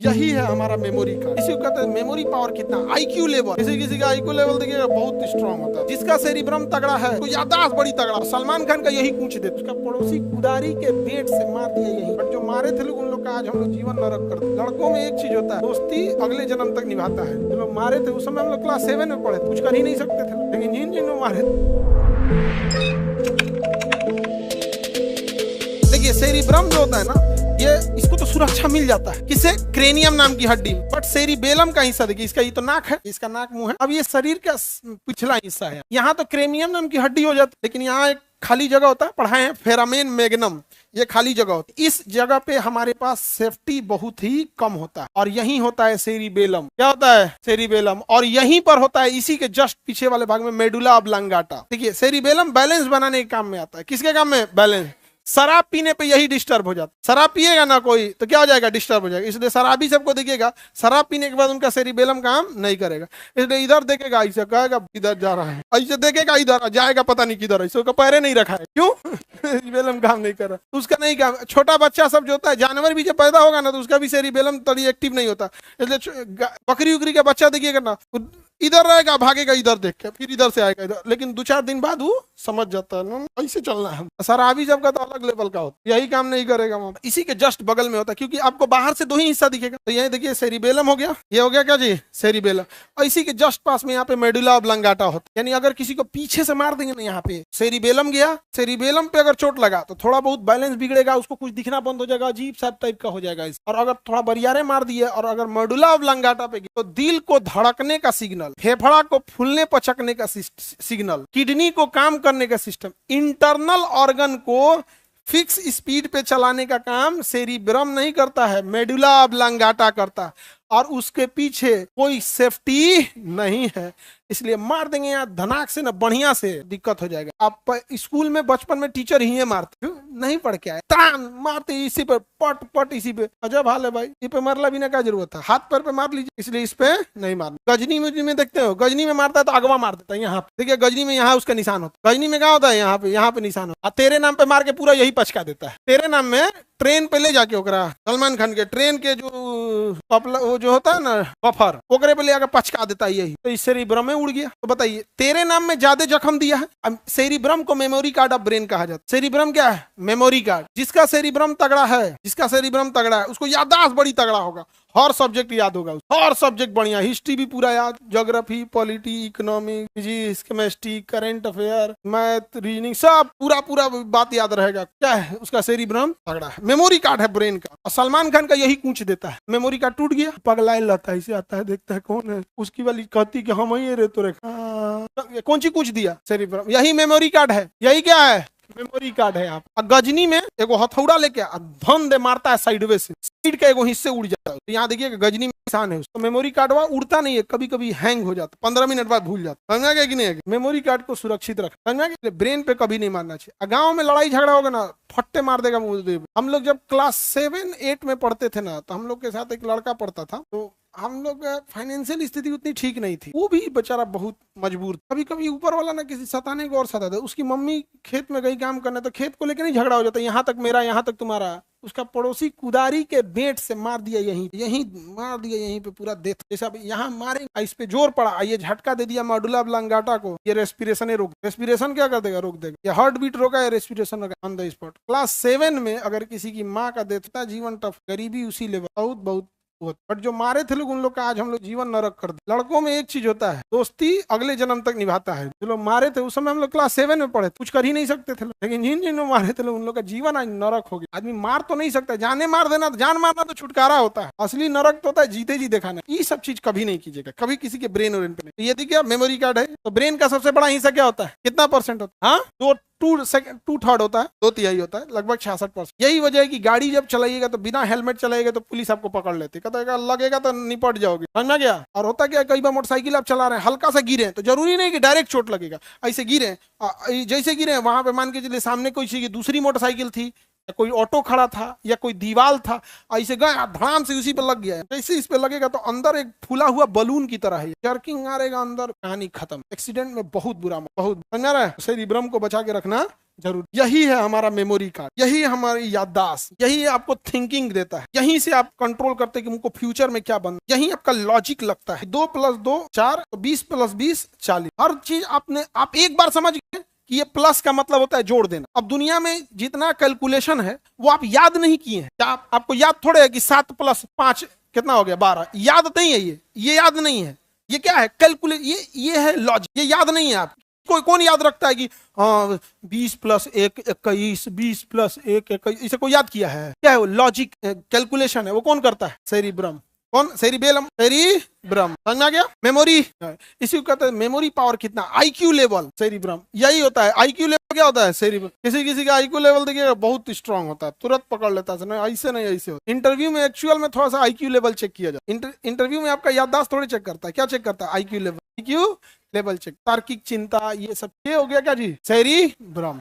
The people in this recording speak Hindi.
यही है हमारा मेमोरी कार्ड। इसी को कहते हैं मेमोरी पावर कितना, आईक्यू लेवल। किसी किसी का आईक्यू लेवल देखिएगा बहुत स्ट्रांग होता है। जिसका सेरिब्रम तगड़ा है तो याददाश्त बड़ी तगड़ा। सलमान खान का यही पूछ दे, उसका पड़ोसी कुदारी के बेट से मार दिया यही। बट जो मारे थे लोग उन लोग का आज हम लोग जीवन नरक करते। लड़कों में एक चीज होता है, दोस्ती अगले जन्म तक निभाता है। जो लोग मारे थे उस समय हम लोग क्लास 7 में पढ़े, कुछ कर ही नहीं सकते थे, लेकिन जिन जिन लोग मारे देखिए सेरिब्रम जो होता है ना, ये इसको तो सुरक्षा मिल जाता है किसे, क्रेनियम नाम की हड्डी। बट सेरिबेलम का हिस्सा देखिए, इसका ये तो नाक है, इसका नाक मुंह है। अब ये शरीर का पिछला हिस्सा है, यहाँ तो क्रेनियम नाम की हड्डी हो जाती है, लेकिन यहाँ एक खाली जगह होता है, पढ़ाए हैं फेरामेन मैग्नम, ये खाली जगह होती है। इस जगह पे हमारे पास सेफ्टी बहुत ही कम होता है, और यही होता है सेरिबेलम। क्या होता है सेरिबेलम, और यहीं पर होता है, इसी के जस्ट पीछे वाले भाग में मेडुला ऑब्लांगाटा। देखिए सेरिबेलम बैलेंस बनाने के काम में आता है। किसके काम में? बैलेंस। शराब पीने पे यही डिस्टर्ब हो जाता है। शराब पिएगा ना कोई तो क्या हो जाएगा, डिस्टर्ब हो जाएगा। इसलिए शराबी सबको देखिएगा, शराब पीने के बाद उनका सेरिबेलम काम नहीं करेगा। इसलिए इधर देखेगा ऐसे कहेगा इधर जा रहा है, ऐसे देखेगा इधर जाएगा पता नहीं किधर, ऐसे उसका पैरे नहीं रखा है। क्यों? सेरिबेलम काम नहीं कर रहा, उसका नहीं काम। छोटा बच्चा सब जो होता है, जानवर भी जब पैदा होगा ना तो उसका भी सेरिबेलम तभी एक्टिव नहीं होता। इसलिए बकरी उकरी का बच्चा देखिएगा ना, इधर रहेगा, भागेगा इधर देख के, फिर इधर से आएगा इधर, लेकिन 2-4 दिन बाद वो समझ जाता है ना ऐसे चलना है। शराबी जब का तो अलग लेवल का होता है, यही काम नहीं करेगा वहां। इसी के जस्ट बगल में होता है, क्योंकि आपको बाहर से 2 ही हिस्सा दिखेगा। तो यही देखिए सेरिबेलम हो गया, ये हो गया क्या जी, सेरिबेलम। और इसी के जस्ट पास में यहाँ पे मेडुला ऑब्लांगाटा होता है। यानी अगर किसी को पीछे से मार देंगे ना, यहाँ पे सेरिबेलम गया, सेरिबेलम पे अगर चोट लगा तो थोड़ा बहुत बैलेंस बिगड़ेगा, उसको कुछ दिखना बंद हो जाएगा, अजीब सा टाइप का हो जाएगा। और अगर थोड़ा बरियारे मार दिए और अगर मेडुला ऑब्लांगाटा पे तो दिल को धड़कने का सिग्नल, फेफड़ा को फूलने पचकने का सिग्नल, किडनी को काम करने का सिस्टम, इंटरनल ऑर्गन को फिक्स स्पीड पे चलाने का काम सेरिब्रम नहीं करता है, मेडुला ऑब्लांगाटा करता है। और उसके पीछे कोई सेफ्टी नहीं है, इसलिए मार देंगे यहाँ धनाक से ना, बढ़िया से दिक्कत हो जाएगा। आप स्कूल में बचपन में टीचर ही मारते नहीं, पढ़ के आए तान मारते इसी पे, पट पट इसी पे। अजब हाल है भाई, इस पे मरला भी ना क्या जरूरत है, हाथ पैर पे मार लीजिए, इसलिए इस पे नहीं मारना। गजनी में देखते हो, गजनी में मारता है तो अगवा मार देता है। यहाँ देखिए गजनी में यहाँ उसका निशान होता है, गजनी में क्या होता है, यहाँ पे निशान होता है। तेरे नाम पे मार के पूरा यही पचका देता है। तेरे नाम में ट्रेन पे ले जाके ओकरा, सलमान खान के ट्रेन के वो जो होता है ना बफर, ओकरे पे ले जाकर पचका देता है यही। तो इस सेरिब्रम में उड़ गया। तो बताइए तेरे नाम में ज्यादा जख्म दिया है। अब सेरिब्रम को मेमोरी कार्ड ऑफ ब्रेन कहा जाता है। सेरिब्रम क्या है? Memory card. जिसका सेरिब्रम तगड़ा है, जिसका सेरिब्रम तगड़ा है उसको याददाश्त बड़ी तगड़ा होगा, हर सब्जेक्ट याद होगा, हर सब्जेक्ट बढ़िया, हिस्ट्री भी पूरा याद, geography, polity, economic, physics, chemistry, current affair, math, reasoning, सब पूरा बात याद रहेगा। क्या है? उसका सेरिब्रम तगड़ा है, मेमोरी कार्ड है ब्रेन का। और सलमान खान का यही कूच देता है। मेमोरी कार्ड टूट गया, पगलाए रहता है, इसे आता है, देखता है कौन है, उसकी वाली कहती कि हम ही रे तो रे, कौन सी कूच दिया? सेरिब्रम। यही मेमोरी कार्ड है, यही क्या है? मेमोरी कार्ड है। आप गजनी में एगो हथौड़ा लेके धन दे मारता है साइडवे से, साइड के एगो हिस्से उड़ जाता है। तो यहाँ देखिए गजनी में निशान है, उसको मेमोरी कार्ड वहाँ उड़ता नहीं है, कभी कभी हैंग हो जाता, 15 मिनट बाद भूल जाता। समझा गया कि नहीं? मेमोरी कार्ड को सुरक्षित रख, समझा गया? ब्रेन पे कभी नहीं मारना चाहिए। गाँव में लड़ाई झगड़ा होगा ना, फट्टे मार देगा मुझे। हम लोग जब क्लास 7-8 में पढ़ते थे ना, तो हम लोग के साथ एक लड़का पढ़ता था, तो हम लोग फाइनेंशियल स्थिति उतनी ठीक नहीं थी, वो भी बेचारा बहुत मजबूर। कभी कभी ऊपर वाला ना किसी सताने को और सताता। उसकी मम्मी खेत में गई काम करने, तो खेत को लेकर नहीं झगड़ा हो जाता, यहाँ तक मेरा, यहाँ तक तुम्हारा। उसका पड़ोसी कुदारी के बेट से मार दिया, यहीं मार दिया, यहीं पे पूरा डेथ। जैसा यहाँ मारे, इस पे जोर पड़ा, ये झटका दे दिया मेडुला ऑब्लांगाटा को, ये रेस्पिरेशन रोक, रेस्पिरेशन क्या कर देगा? रोक देगा। ये हार्ट बीट रोका, या रेस्पिरेशन रोका ऑन द स्पॉट। क्लास 7 में अगर किसी की माँ का डेथ था, जीवन टफ, गरीबी उसी लेवल, बहुत। बट जो मारे थे लोग उन लोग का आज हम लोग जीवन नरक कर दे। लड़कों में एक चीज होता है, दोस्ती अगले जन्म तक निभाता है। जो लोग मारे थे उस समय हम लोग क्लास 7 में पढ़े, कुछ कर ही नहीं सकते थे, लेकिन जिन लोग मारे थे लोग, उन लोग का जीवन आज नरक हो गया। आदमी मार तो नहीं सकता, जाने मार देना, जान मारना तो छुटकारा होता है, असली नरक तो होता है जीते जी दिखाना। ये सब चीज कभी नहीं कीजिएगा, कभी किसी के ब्रेन और पे नहीं। ये देखिए मेमोरी कार्ड है, तो ब्रेन का सबसे बड़ा हिस्सा क्या होता है? कितना % होता है? हाँ, 2/3 होता है, 2/3 होता है, लगभग 66%। यही वजह है कि गाड़ी जब चलाइएगा तो बिना हेलमेट चलाइएगा तो पुलिस आपको पकड़ लेती, कहता है लगेगा तो निपट जाओगे। समझ गया? और होता क्या, कई बार मोटरसाइकिल आप चला रहे हैं, हल्का सा गिरे तो जरूरी नहीं कि डायरेक्ट चोट लगेगा, ऐसे गिरे, जैसे गिरे वहां पे मान के चलिए सामने कोई दूसरी मोटरसाइकिल थी, या कोई ऑटो खड़ा था, या कोई दीवार था, ऐसे गए धड़ाम से उसी पे लग गया। जैसे इस पे लगेगा तो अंदर एक फूला हुआ बलून की तरह है, जर्किंग मारेगा अंदर, कहानी खत्म। एक्सीडेंट में बहुत बुरा, बहुत। समझ रहा है? सेरिब्रम को बचा के रखना जरूरी। यही है हमारा मेमोरी कार्ड, यही हमारी याददाश्त, यही आपको थिंकिंग देता है, यहीं से आप कंट्रोल करते हैं कि मुझको फ्यूचर में क्या बनना, यही आपका लॉजिक लगता है। 2 + 2 4, 20 + 20 40। हर चीज आप एक बार समझ गए कि ये प्लस का मतलब होता है जोड़ देना। अब दुनिया में जितना कैलकुलेशन है वो आप याद नहीं किए हैं। क्या आपको याद थोड़े है कि 7 + 5 कितना हो गया 12? याद नहीं है, ये याद नहीं है। ये क्या है? कैलकुलेट, ये है लॉजिक, ये याद नहीं है। आप कौन याद रखता है कि 20 + 1 21, 20 + 1 21? इसे कोई याद किया है? क्या है वो? लॉजिक कैलकुलेशन है, वो कौन करता है? सेरिब्रम। कौन? Cerebellum, cerebrum. समझ में आ गया? मेमोरी, इसी को कहते हैं मेमोरी पावर कितना, आईक्यू लेवल, सेरिब्रम। यही होता है आईक्यू लेवल। क्या होता है? सेरिब्रम। किसी का आईक्यू लेवल देखिएगा बहुत स्ट्रांग होता है, तुरंत पकड़ लेता है, ऐसे नहीं ऐसे होता। इंटरव्यू में एक्चुअल में थोड़ा सा आईक्यू लेवल चेक किया जाए। इंटरव्यू में आपका याददाश्त थोड़ी चेक करता है, क्या चेक करता है? IQ level, IQ level check. तार्किक चिंता, ये सब, ये हो गया क्या जी? सेरिब्रम।